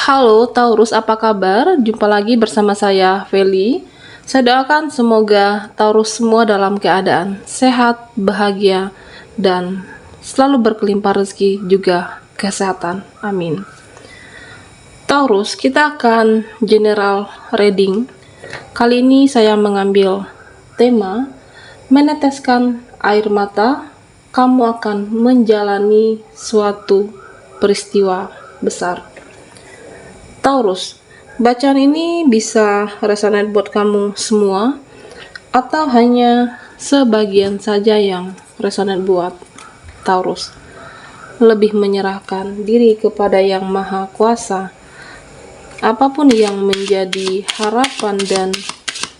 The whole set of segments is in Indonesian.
Halo Taurus, apa kabar? Jumpa lagi bersama saya, Feli. Saya doakan semoga Taurus semua dalam keadaan sehat, bahagia, dan selalu berkelimpah rezeki juga kesehatan. Amin. Taurus, kita akan general reading. Kali ini saya mengambil tema meneteskan air mata, kamu akan menjalani suatu peristiwa besar. Taurus, bacaan ini bisa resonate buat kamu semua atau hanya sebagian saja yang resonate buat Taurus. Lebih menyerahkan diri kepada Yang Maha Kuasa. Apapun yang menjadi harapan dan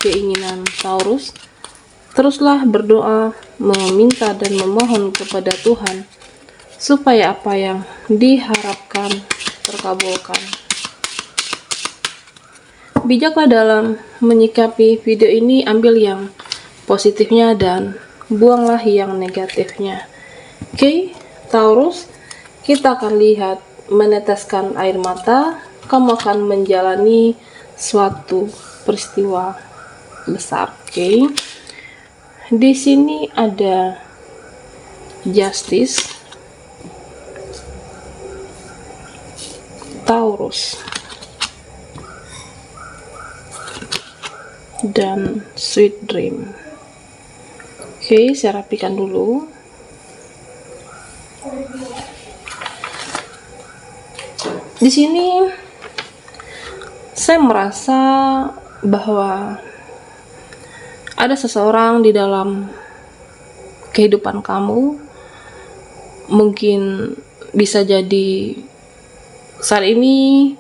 keinginan Taurus, teruslah berdoa, meminta dan memohon kepada Tuhan supaya apa yang diharapkan terkabulkan. Bijaklah dalam menyikapi video ini, ambil yang positifnya dan buanglah yang negatifnya. Oke, Taurus, kita akan lihat meneteskan air mata, kamu akan menjalani suatu peristiwa besar. Oke. Di sini ada Justice, Taurus, dan Sweet Dream. Oke, saya rapikan dulu. Di sini saya merasa bahwa ada seseorang di dalam kehidupan kamu, mungkin bisa jadi saat ini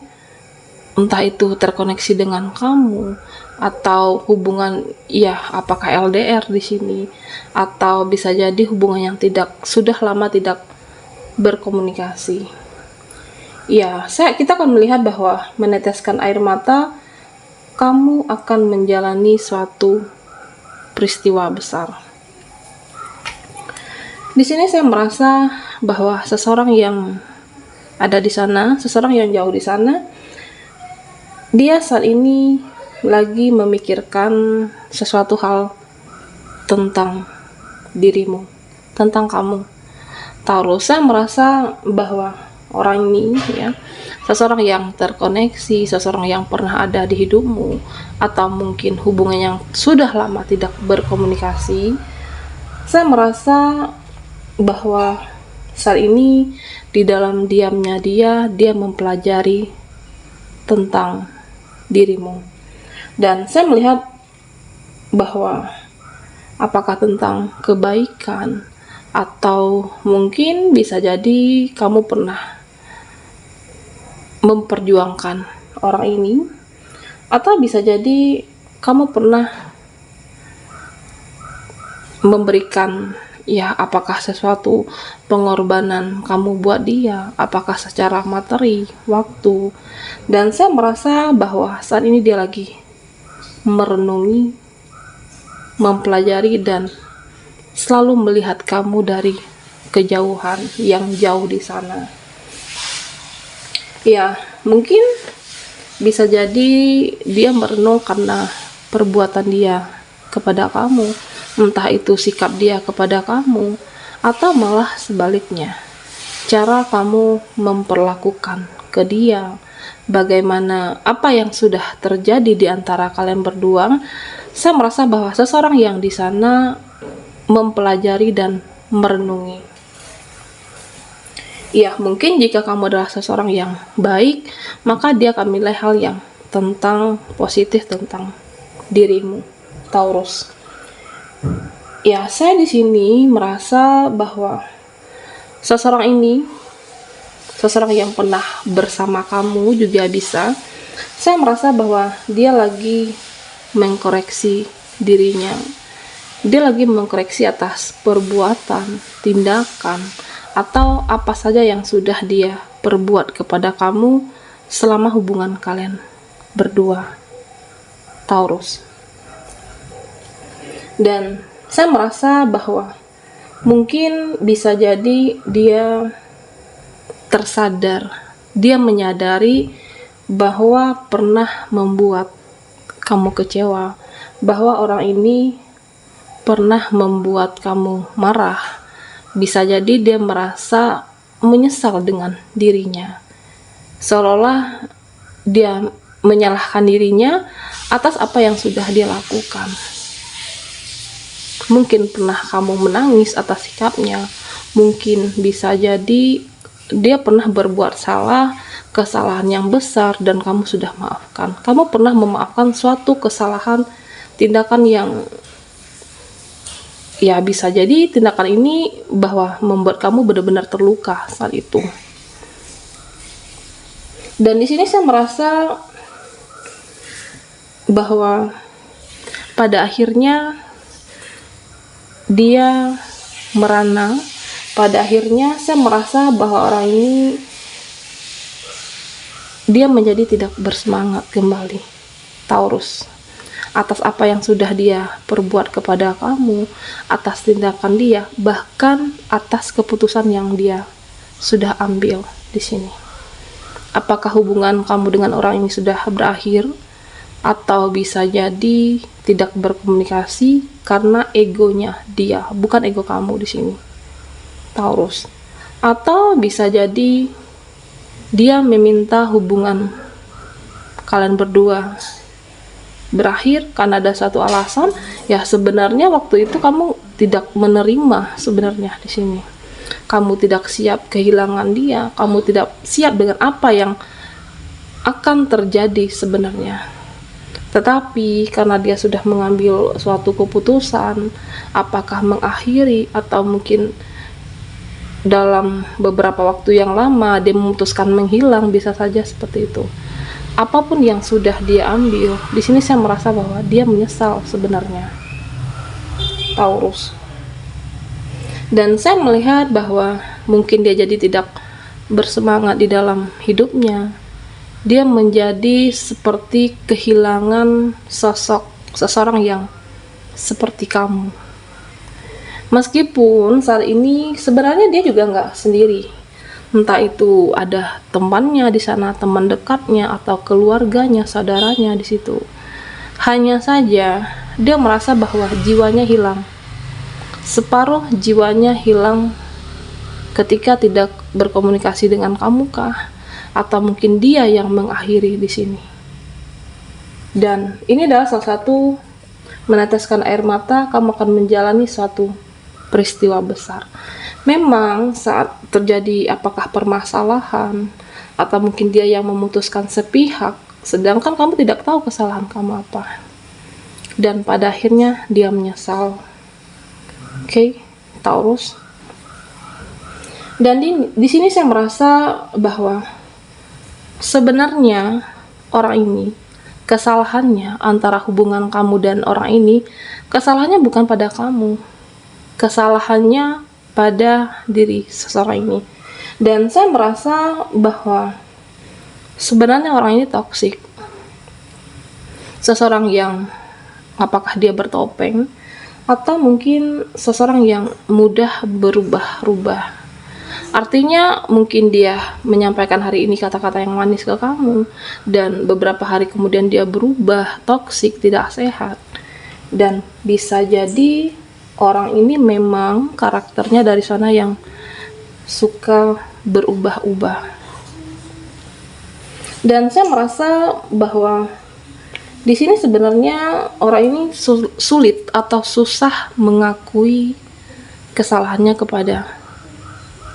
entah itu terkoneksi dengan kamu atau hubungan, ya apakah LDR di sini, atau bisa jadi hubungan yang sudah lama tidak berkomunikasi. Ya, kita akan melihat bahwa meneteskan air mata, kamu akan menjalani suatu peristiwa besar. Di sini saya merasa bahwa seseorang yang ada di sana, seseorang yang jauh di sana, dia saat ini lagi memikirkan sesuatu hal tentang dirimu, tentang kamu. Taurus, saya merasa bahwa orang ini, ya, seseorang yang terkoneksi, seseorang yang pernah ada di hidupmu, atau mungkin hubungan yang sudah lama tidak berkomunikasi. Saya merasa bahwa saat ini di dalam diamnya dia mempelajari tentang dirimu. Dan saya melihat bahwa apakah tentang kebaikan, atau mungkin bisa jadi kamu pernah memperjuangkan orang ini, atau bisa jadi kamu pernah memberikan, ya apakah sesuatu pengorbanan kamu buat dia, apakah secara materi, waktu. Dan saya merasa bahwa saat ini dia lagi merenungi, mempelajari, dan selalu melihat kamu dari kejauhan yang jauh di sana. Ya, mungkin bisa jadi dia merenung karena perbuatan dia kepada kamu, entah itu sikap dia kepada kamu, atau malah sebaliknya, cara kamu memperlakukan ke dia, bagaimana apa yang sudah terjadi di antara kalian berdua. Saya merasa bahwa seseorang yang di sana mempelajari dan merenungi. Ya, mungkin jika kamu adalah seseorang yang baik, maka dia akan menilai hal yang positif tentang dirimu, Taurus. Ya, saya di sini merasa bahwa seseorang ini, seseorang yang pernah bersama kamu juga bisa. Saya merasa bahwa dia lagi mengkoreksi dirinya. Dia lagi mengkoreksi atas perbuatan, tindakan, atau apa saja yang sudah dia perbuat kepada kamu selama hubungan kalian berdua, Taurus. Dan saya merasa bahwa mungkin bisa jadi dia tersadar, dia menyadari bahwa pernah membuat kamu kecewa, bahwa orang ini pernah membuat kamu marah. Bisa jadi dia merasa menyesal dengan dirinya, seolah-olah dia menyalahkan dirinya atas apa yang sudah dia lakukan. Mungkin pernah kamu menangis atas sikapnya, mungkin bisa jadi dia pernah berbuat salah, kesalahan yang besar, dan kamu sudah maafkan. Kamu pernah memaafkan suatu kesalahan, tindakan yang ya bisa jadi tindakan ini bahwa membuat kamu benar-benar terluka saat itu. Dan di sini saya merasa bahwa pada akhirnya dia merana. Pada akhirnya saya merasa bahwa orang ini dia menjadi tidak bersemangat kembali, Taurus, atas apa yang sudah dia perbuat kepada kamu, atas tindakan dia, bahkan atas keputusan yang dia sudah ambil di sini. Apakah hubungan kamu dengan orang ini sudah berakhir, atau bisa jadi tidak berkomunikasi karena egonya dia, bukan ego kamu di sini, Taurus. Atau bisa jadi dia meminta hubungan kalian berdua berakhir karena ada satu alasan. Ya sebenarnya waktu itu kamu tidak menerima sebenarnya di sini. Kamu tidak siap kehilangan dia, kamu tidak siap dengan apa yang akan terjadi sebenarnya. Tetapi karena dia sudah mengambil suatu keputusan, apakah mengakhiri atau mungkin dalam beberapa waktu yang lama dia memutuskan menghilang, bisa saja seperti itu. Apapun yang sudah dia ambil, di sini saya merasa bahwa dia menyesal sebenarnya, Taurus. Dan saya melihat bahwa mungkin dia jadi tidak bersemangat di dalam hidupnya. Dia menjadi seperti kehilangan sosok seseorang yang seperti kamu. Meskipun saat ini sebenarnya dia juga nggak sendiri. Entah itu ada temannya di sana, teman dekatnya, atau keluarganya, saudaranya di situ. Hanya saja dia merasa bahwa jiwanya hilang. Separuh jiwanya hilang ketika tidak berkomunikasi dengan kamu kah? Atau mungkin dia yang mengakhiri di sini. Dan ini adalah salah satu meneteskan air mata, kamu akan menjalani suatu peristiwa besar. Memang saat terjadi apakah permasalahan atau mungkin dia yang memutuskan sepihak, sedangkan kamu tidak tahu kesalahan kamu apa. Dan pada akhirnya dia menyesal. Oke, Taurus. Dan di sini saya merasa bahwa sebenarnya orang ini, kesalahannya antara hubungan kamu dan orang ini, kesalahannya bukan pada kamu, kesalahannya pada diri seseorang ini. Dan saya merasa bahwa sebenarnya orang ini toksik. Seseorang yang apakah dia bertopeng, atau mungkin seseorang yang mudah berubah-ubah. Artinya mungkin dia menyampaikan hari ini kata-kata yang manis ke kamu, dan beberapa hari kemudian dia berubah, toksik, tidak sehat. Dan bisa jadi orang ini memang karakternya dari sana yang suka berubah-ubah. Dan saya merasa bahwa di sini sebenarnya orang ini sulit atau susah mengakui kesalahannya kepada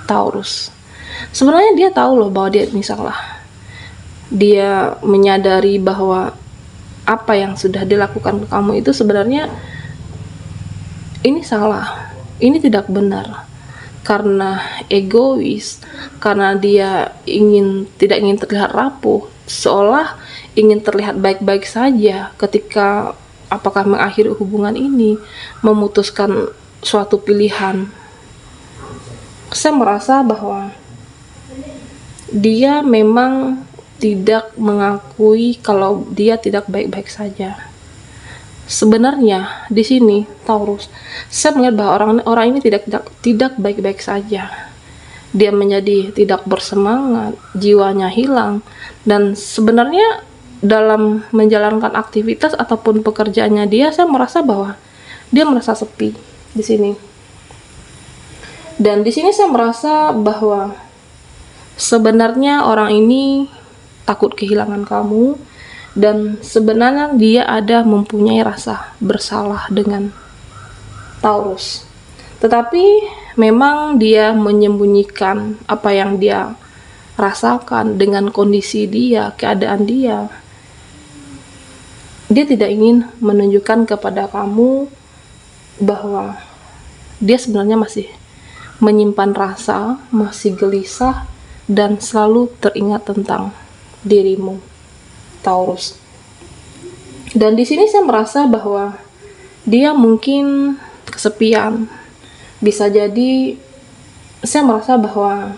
Taurus. Sebenarnya dia tahu loh bahwa dia ini salah. Dia menyadari bahwa apa yang sudah dilakukan ke kamu itu sebenarnya ini salah, ini tidak benar. Karena egois, karena dia tidak ingin terlihat rapuh, seolah ingin terlihat baik-baik saja ketika apakah mengakhiri hubungan ini, memutuskan suatu pilihan. Saya merasa bahwa dia memang tidak mengakui kalau dia tidak baik-baik saja. Sebenarnya di sini Taurus, saya melihat bahwa orang ini tidak baik-baik saja. dia menjadi tidak bersemangat, jiwanya hilang, dan sebenarnya dalam menjalankan aktivitas ataupun pekerjaannya dia, saya merasa bahwa dia merasa sepi di sini. Dan di sini saya merasa bahwa sebenarnya orang ini takut kehilangan kamu, dan sebenarnya dia ada mempunyai rasa bersalah dengan Taurus. Tetapi memang dia menyembunyikan apa yang dia rasakan dengan kondisi dia, keadaan dia. Dia tidak ingin menunjukkan kepada kamu bahwa dia sebenarnya masih menyimpan rasa, masih gelisah, dan selalu teringat tentang dirimu, Taurus. Dan di sini saya merasa bahwa dia mungkin kesepian. Bisa jadi saya merasa bahwa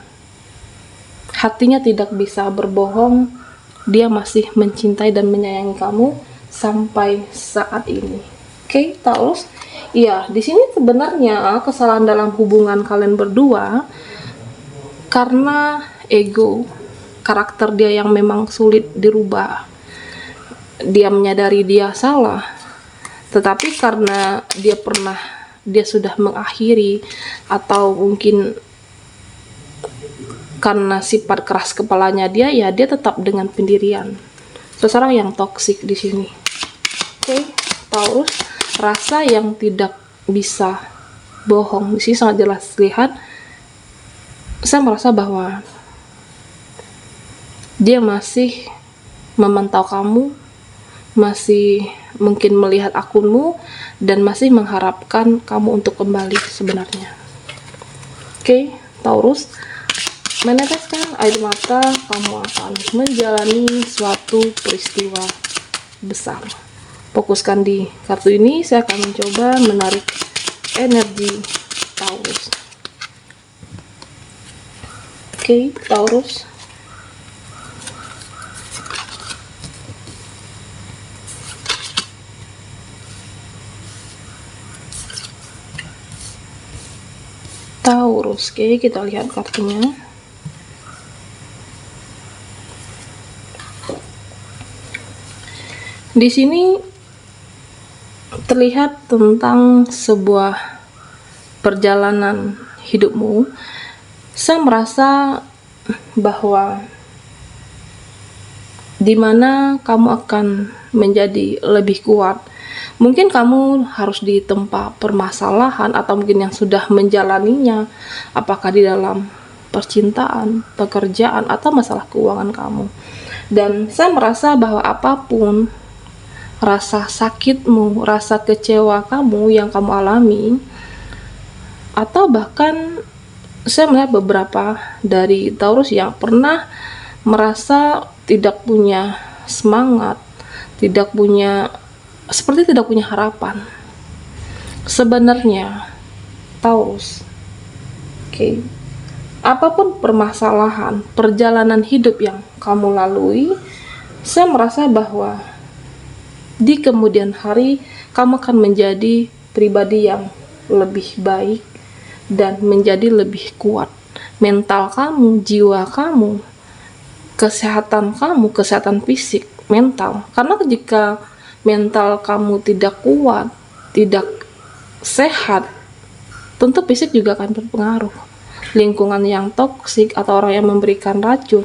hatinya tidak bisa berbohong, dia masih mencintai dan menyayangi kamu sampai saat ini. Oke, Taurus. Iya, di sini sebenarnya kesalahan dalam hubungan kalian berdua karena ego, karakter dia yang memang sulit dirubah. Dia menyadari dia salah, tetapi karena dia sudah mengakhiri, atau mungkin karena sifat keras kepalanya dia, ya dia tetap dengan pendirian. Seseorang yang toksik di sini. Oke, Taurus, rasa yang tidak bisa bohong di sini sangat jelas terlihat. Saya merasa bahwa dia masih memantau kamu, masih mungkin melihat akunmu, dan masih mengharapkan kamu untuk kembali sebenarnya. Oke, Taurus, meneteskan air mata, kamu akan menjalani suatu peristiwa besar. Fokuskan di kartu ini. Saya akan mencoba menarik energi Taurus. Oke, Taurus. Taurus, oke, kita lihat kartunya. Di sini terlihat tentang sebuah perjalanan hidupmu. Saya merasa bahwa dimana kamu akan menjadi lebih kuat. Mungkin kamu harus ditempa permasalahan, atau mungkin yang sudah menjalaninya, apakah di dalam percintaan, pekerjaan, atau masalah keuangan kamu. Dan saya merasa bahwa apapun rasa sakitmu, rasa kecewa kamu yang kamu alami, atau bahkan saya melihat beberapa dari Taurus yang pernah merasa tidak punya semangat, seperti tidak punya harapan. Sebenarnya Taurus, oke, apapun permasalahan, perjalanan hidup yang kamu lalui, saya merasa bahwa di kemudian hari kamu akan menjadi pribadi yang lebih baik dan menjadi lebih kuat. Mental kamu, jiwa kamu, kesehatan fisik, mental. Karena jika mental kamu tidak kuat, tidak sehat, tentu fisik juga akan berpengaruh. Lingkungan yang toksik atau orang yang memberikan racun,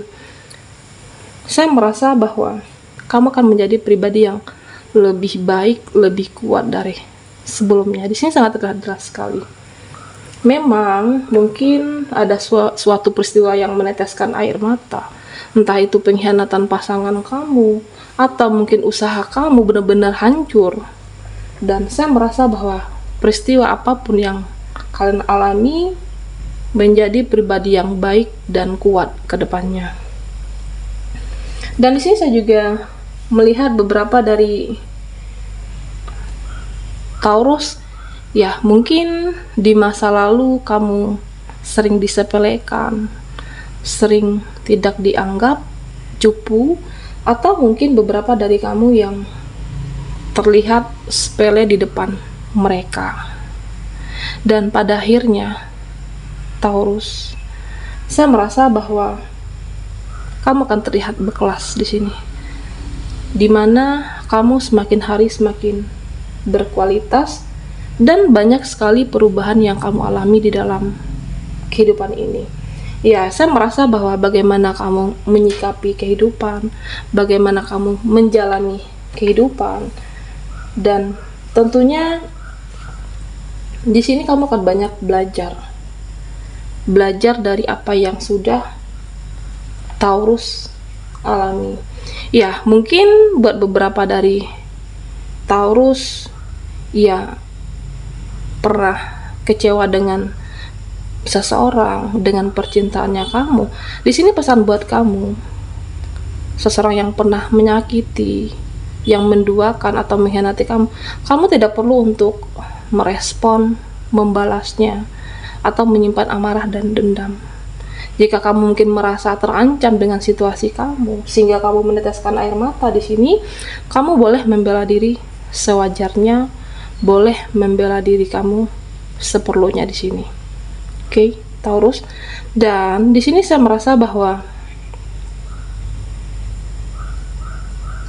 saya merasa bahwa kamu akan menjadi pribadi yang lebih baik, lebih kuat dari sebelumnya. Di sini sangat terlihat sekali. Memang mungkin ada suatu peristiwa yang meneteskan air mata, entah itu pengkhianatan pasangan kamu, atau mungkin usaha kamu benar-benar hancur. Dan saya merasa bahwa peristiwa apapun yang kalian alami menjadi pribadi yang baik dan kuat ke depannya. Dan di sini saya juga melihat beberapa dari Taurus, ya mungkin di masa lalu kamu sering disepelekan, sering tidak dianggap, cupu, atau mungkin beberapa dari kamu yang terlihat sepele di depan mereka. Dan pada akhirnya Taurus, saya merasa bahwa kamu akan terlihat berkelas di sini, dimana kamu semakin hari semakin berkualitas dan banyak sekali perubahan yang kamu alami di dalam kehidupan ini. Ya, saya merasa bahwa bagaimana kamu menyikapi kehidupan, bagaimana kamu menjalani kehidupan, dan tentunya di sini kamu akan banyak belajar dari apa yang sudah Taurus alami. Ya, mungkin buat beberapa dari Taurus, ya pernah kecewa dengan seseorang, dengan percintaannya kamu. Di sini pesan buat kamu, seseorang yang pernah menyakiti, yang menduakan atau mengkhianati kamu, kamu tidak perlu untuk merespon, membalasnya, atau menyimpan amarah dan dendam. Jika kamu mungkin merasa terancam dengan situasi kamu, sehingga kamu meneteskan air mata di sini, kamu boleh membela diri sewajarnya, boleh membela diri kamu seperlunya di sini. Oke, Taurus. Dan di sini saya merasa bahwa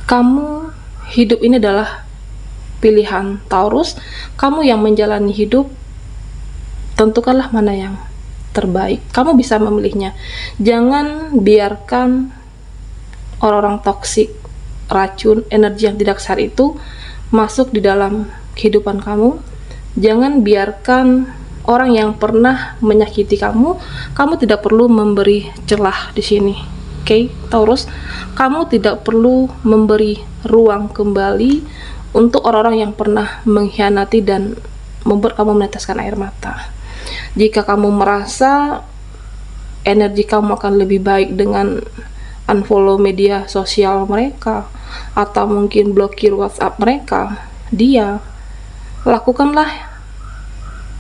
kamu, hidup ini adalah pilihan Taurus. Kamu yang menjalani hidup, tentukanlah mana yang terbaik. Kamu bisa memilihnya. Jangan biarkan orang-orang toksik, racun, energi yang tidak sehat itu masuk di dalam kehidupan kamu. Jangan biarkan orang yang pernah menyakiti kamu tidak perlu memberi celah di sini. Oke, Taurus, kamu tidak perlu memberi ruang kembali untuk orang-orang yang pernah mengkhianati dan membuat kamu meneteskan air mata. Jika kamu merasa energi kamu akan lebih baik dengan unfollow media sosial mereka, atau mungkin blokir WhatsApp mereka, lakukanlah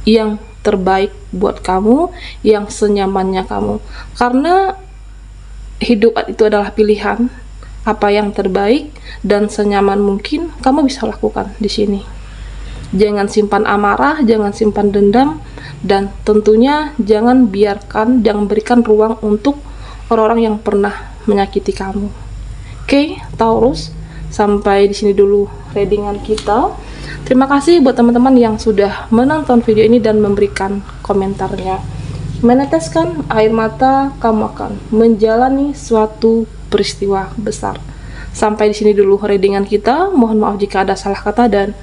yang terbaik buat kamu, yang senyamannya kamu, karena hidup itu adalah pilihan. Apa yang terbaik dan senyaman mungkin kamu bisa lakukan di sini. Jangan simpan amarah, jangan simpan dendam, dan tentunya jangan berikan ruang untuk orang-orang yang pernah menyakiti kamu. Oke, Taurus, sampai di sini dulu readingan kita. Terima kasih buat teman-teman yang sudah menonton video ini dan memberikan komentarnya. Meneteskan air mata, kamu akan menjalani suatu peristiwa besar. Sampai di sini dulu readingan kita. Mohon maaf jika ada salah kata dan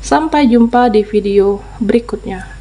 sampai jumpa di video berikutnya.